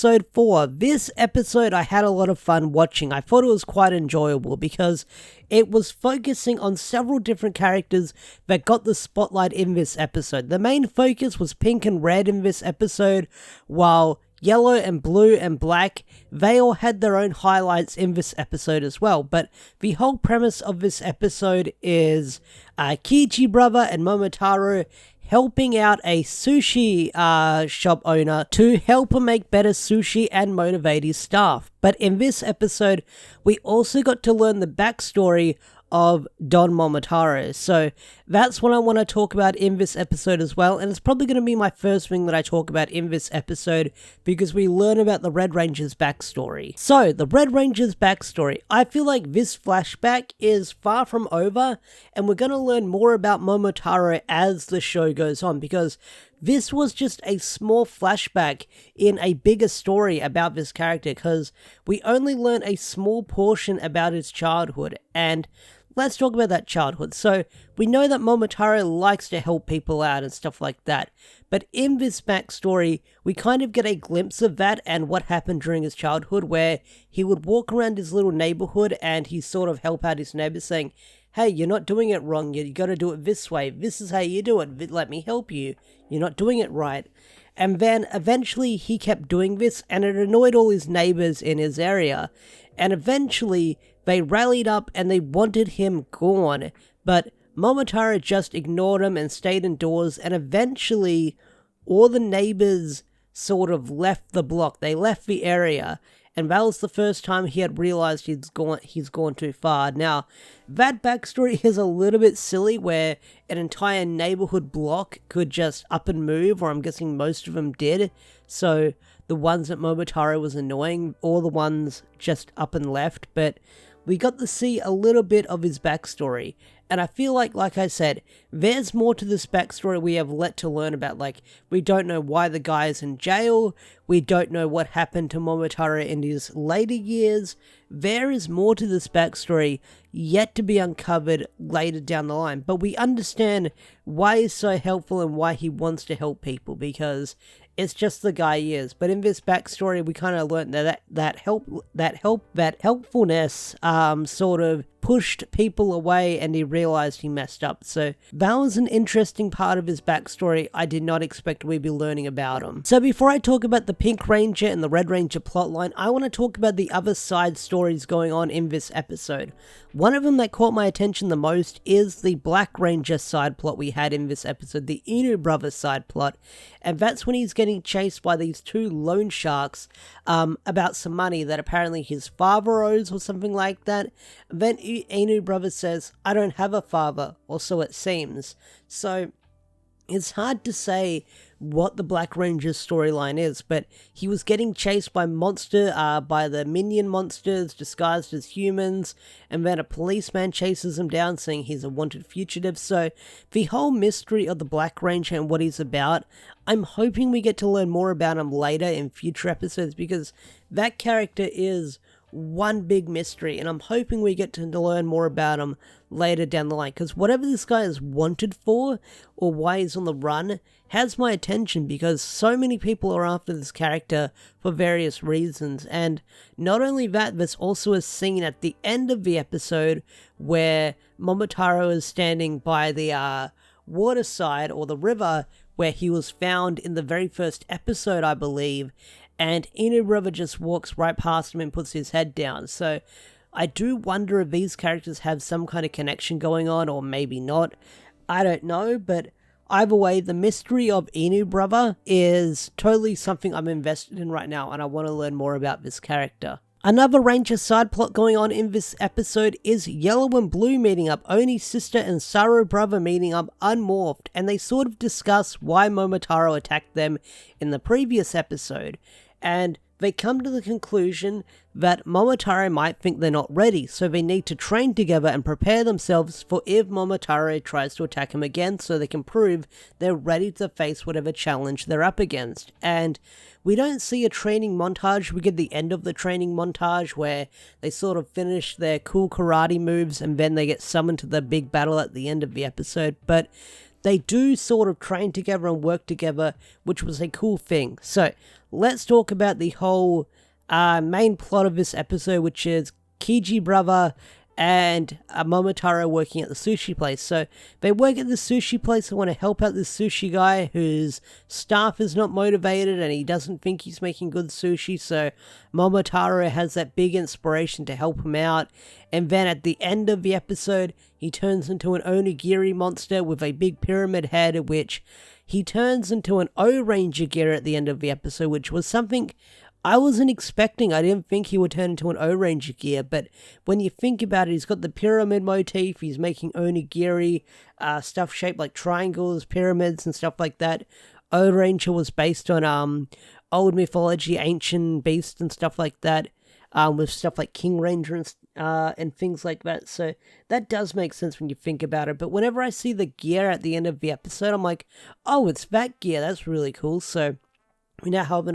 episode 4. This episode I had a lot of fun watching. I thought it was quite enjoyable because it was focusing on several different characters that got the spotlight in this episode. The main focus was pink and red in this episode, while yellow and blue and black, they all had their own highlights in this episode as well. But the whole premise of this episode is Kiji Brother and Momotaro helping out a sushi shop owner to help him make better sushi and motivate his staff. But in this episode, we also got to learn the backstory of Don Momotaro. So that's what I want to talk about in this episode as well, and it's probably going to be my first thing that I talk about in this episode because we learn about the Red Ranger's backstory. So, the Red Ranger's backstory. I feel like this flashback is far from over, and we're going to learn more about Momotaro as the show goes on, because this was just a small flashback in a bigger story about this character, because we only learn a small portion about his childhood, and let's talk about that childhood. So, we know that Momotaro likes to help people out and stuff like that, but in this backstory, we kind of get a glimpse of that and what happened during his childhood, where he would walk around his little neighborhood and he sort of help out his neighbors saying, hey, you're not doing it wrong, you gotta do it this way, this is how you do it, let me help you, you're not doing it right. And then eventually he kept doing this and it annoyed all his neighbors in his area, and eventually they rallied up and they wanted him gone, but Momotaro just ignored him and stayed indoors, and eventually all the neighbors sort of left the block, they left the area, and that was the first time he had realized he's gone too far. Now, that backstory is a little bit silly, where an entire neighborhood block could just up and move, or I'm guessing most of them did, so the ones that Momotaro was annoying, all the ones just up and left, but we got to see a little bit of his backstory, and I feel like I said, there's more to this backstory we have yet to learn about. Like, we don't know why the guy is in jail, we don't know what happened to Momotaro in his later years. There is more to this backstory yet to be uncovered later down the line, but we understand why he's so helpful and why he wants to help people, because it's just the guy he is. But in this backstory, we kind of learned that helpfulness sort of pushed people away, and he realized he messed up. So that was an interesting part of his backstory I did not expect we'd be learning about him. So before I talk about the Pink Ranger and the Red Ranger plotline, I want to talk about the other side stories going on in this episode. One of them that caught my attention the most is the Black Ranger side plot we had in this episode, the Inu Brothers side plot, and that's when he's getting chased by these two loan sharks about some money that apparently his father owes or something like that. Then Inu Brothers says, I don't have a father, or so it seems. So it's hard to say what the Black Ranger's storyline is, but he was getting chased by by the minion monsters disguised as humans, and then a policeman chases him down saying he's a wanted fugitive. So the whole mystery of the Black Ranger and what he's about, I'm hoping we get to learn more about him later in future episodes, because that character is one big mystery, and I'm hoping we get to learn more about him later down the line, because whatever this guy is wanted for, or why he's on the run, has my attention, because so many people are after this character for various reasons. And not only that, there's also a scene at the end of the episode where Momotaro is standing by the waterside, or the river, where he was found in the very first episode, I believe, and Inu Brother just walks right past him and puts his head down. So I do wonder if these characters have some kind of connection going on, or maybe not. I don't know, but either way, the mystery of Inu Brother is totally something I'm invested in right now, and I want to learn more about this character. Another Ranger side plot going on in this episode is Yellow and Blue meeting up, Oni's sister and Saru brother meeting up unmorphed, and they sort of discuss why Momotaro attacked them in the previous episode, and they come to the conclusion that Momotaro might think they're not ready, so they need to train together and prepare themselves for if Momotaro tries to attack him again, so they can prove they're ready to face whatever challenge they're up against. And we don't see a training montage, we get the end of the training montage where they sort of finish their cool karate moves and then they get summoned to the big battle at the end of the episode, but they do sort of train together and work together, which was a cool thing. So let's talk about the whole main plot of this episode, which is Kiji Brother and Momotaro working at the sushi place. So they work at the sushi place and want to help out this sushi guy whose staff is not motivated and he doesn't think he's making good sushi. So Momotaro has that big inspiration to help him out. And then at the end of the episode, he turns into an Onigiri monster with a big pyramid head, which he turns into an O-Ranger gear at the end of the episode, which was something I wasn't expecting. I didn't think he would turn into an O-Ranger gear, but when you think about it, he's got the pyramid motif, he's making onigiri, stuff shaped like triangles, pyramids, and stuff like that. O-Ranger was based on old mythology, ancient beasts and stuff like that, with stuff like King Ranger and things like that, so that does make sense when you think about it. But whenever I see the gear at the end of the episode, I'm like, oh, it's that gear, that's really cool. So we now have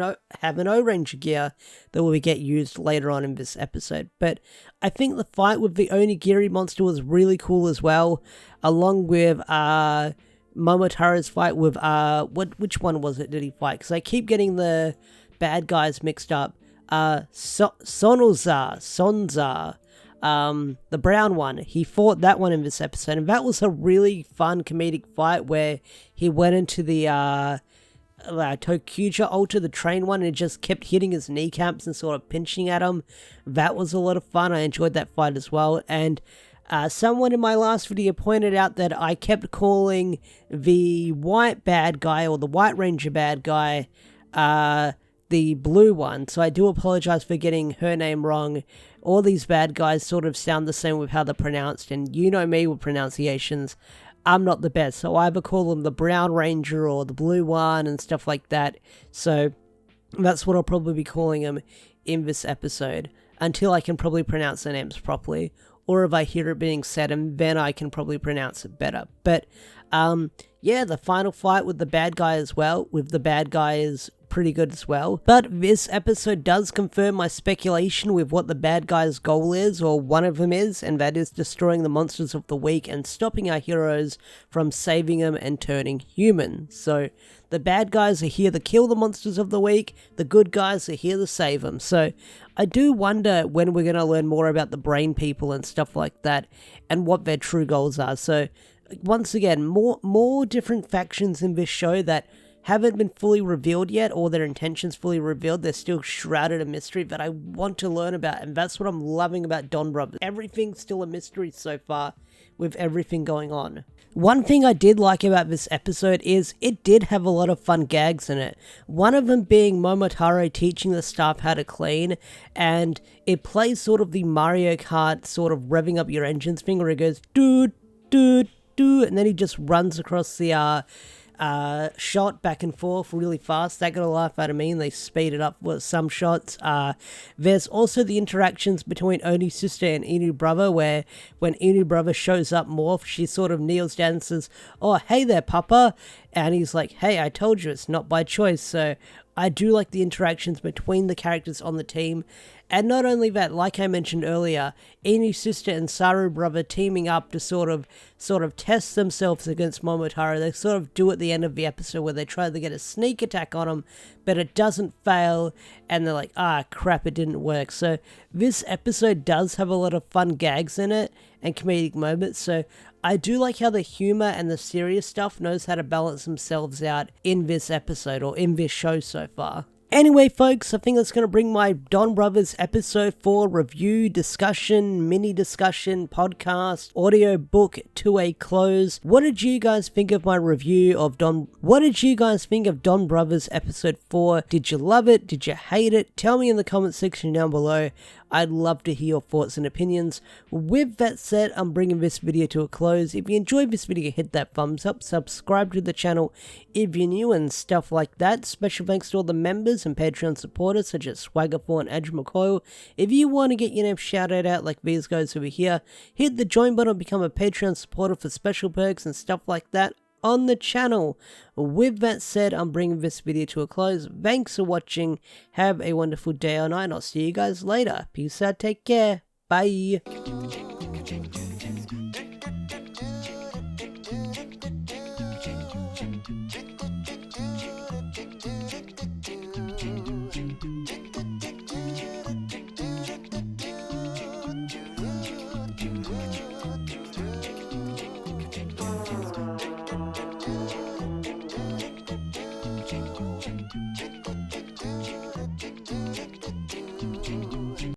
an O-Ranger gear that will get used later on in this episode. But I think the fight with the Onigiri monster was really cool as well, along with Momotaro's fight with which one was it did he fight? Because I keep getting the bad guys mixed up. Sonza, the brown one. He fought that one in this episode, and that was a really fun comedic fight where he went into the Tokuja altar, the train one, and it just kept hitting his kneecaps and sort of pinching at him. That was a lot of fun. I enjoyed that fight as well. And someone in my last video pointed out that I kept calling the white bad guy, or the White Ranger bad guy, the blue one. So I do apologize for getting her name wrong. All these bad guys sort of sound the same with how they're pronounced, and you know me with pronunciations. I'm not the best, so I either call them the Brown Ranger or the Blue one and stuff like that. So that's what I'll probably be calling them in this episode, until I can probably pronounce their names properly, or if I hear it being said, and then I can probably pronounce it better. But yeah, the final fight with the bad guy as well, is pretty good as well. But this episode does confirm my speculation with what the bad guy's goal is, or one of them is, and that is destroying the monsters of the week and stopping our heroes from saving them and turning human. So the bad guys are here to kill the monsters of the week, the good guys are here to save them. So I do wonder when we're going to learn more about the brain people and stuff like that, and what their true goals are. So once again, more different factions in this show that haven't been fully revealed yet, or their intentions fully revealed. They're still shrouded in mystery that I want to learn about, and that's what I'm loving about Don Brothers. Everything's still a mystery so far with everything going on. One thing I did like about this episode is it did have a lot of fun gags in it. One of them being Momotaro teaching the staff how to clean, and it plays sort of the Mario Kart sort of revving up your engines thing, where it goes doo doo doo, and then he just runs across the shot back and forth really fast. That got a laugh out of me, and they speed it up with some shots. There's also the interactions between Oni's sister and Inu brother, where when Inu brother shows up morph, she sort of kneels down and says, "Oh, hey there, Papa," and he's like, "Hey, I told you, it's not by choice." So I do like the interactions between the characters on the team. And not only that, like I mentioned earlier, Inu's sister and Saru brother teaming up to sort of test themselves against Momotaro. They sort of do at the end of the episode where they try to get a sneak attack on him, but it doesn't fail, and they're like, ah, crap, it didn't work. So this episode does have a lot of fun gags in it and comedic moments, so I do like how the humor and the serious stuff knows how to balance themselves out in this episode, or in this show so far. Anyway, folks, I think that's going to bring my Don Brothers episode 4 review, discussion, mini discussion, podcast, audio book to a close. What did you guys think of my review of What did you guys think of Don Brothers episode 4? Did you love it? Did you hate it? Tell me in the comment section down below. I'd love to hear your thoughts and opinions. With that said, I'm bringing this video to a close. If you enjoyed this video, hit that thumbs up, subscribe to the channel if you're new and stuff like that. Special thanks to all the members and Patreon supporters such as Swagger4 and Edge McCoyle. If you want to get your name shouted out like these guys over here, hit the join button and become a Patreon supporter for special perks and stuff like that on the channel. With that said, I'm bringing this video to a close. Thanks for watching. Have a wonderful day or night, and I'll see you guys later. Peace out, take care, bye. genuine, genuine.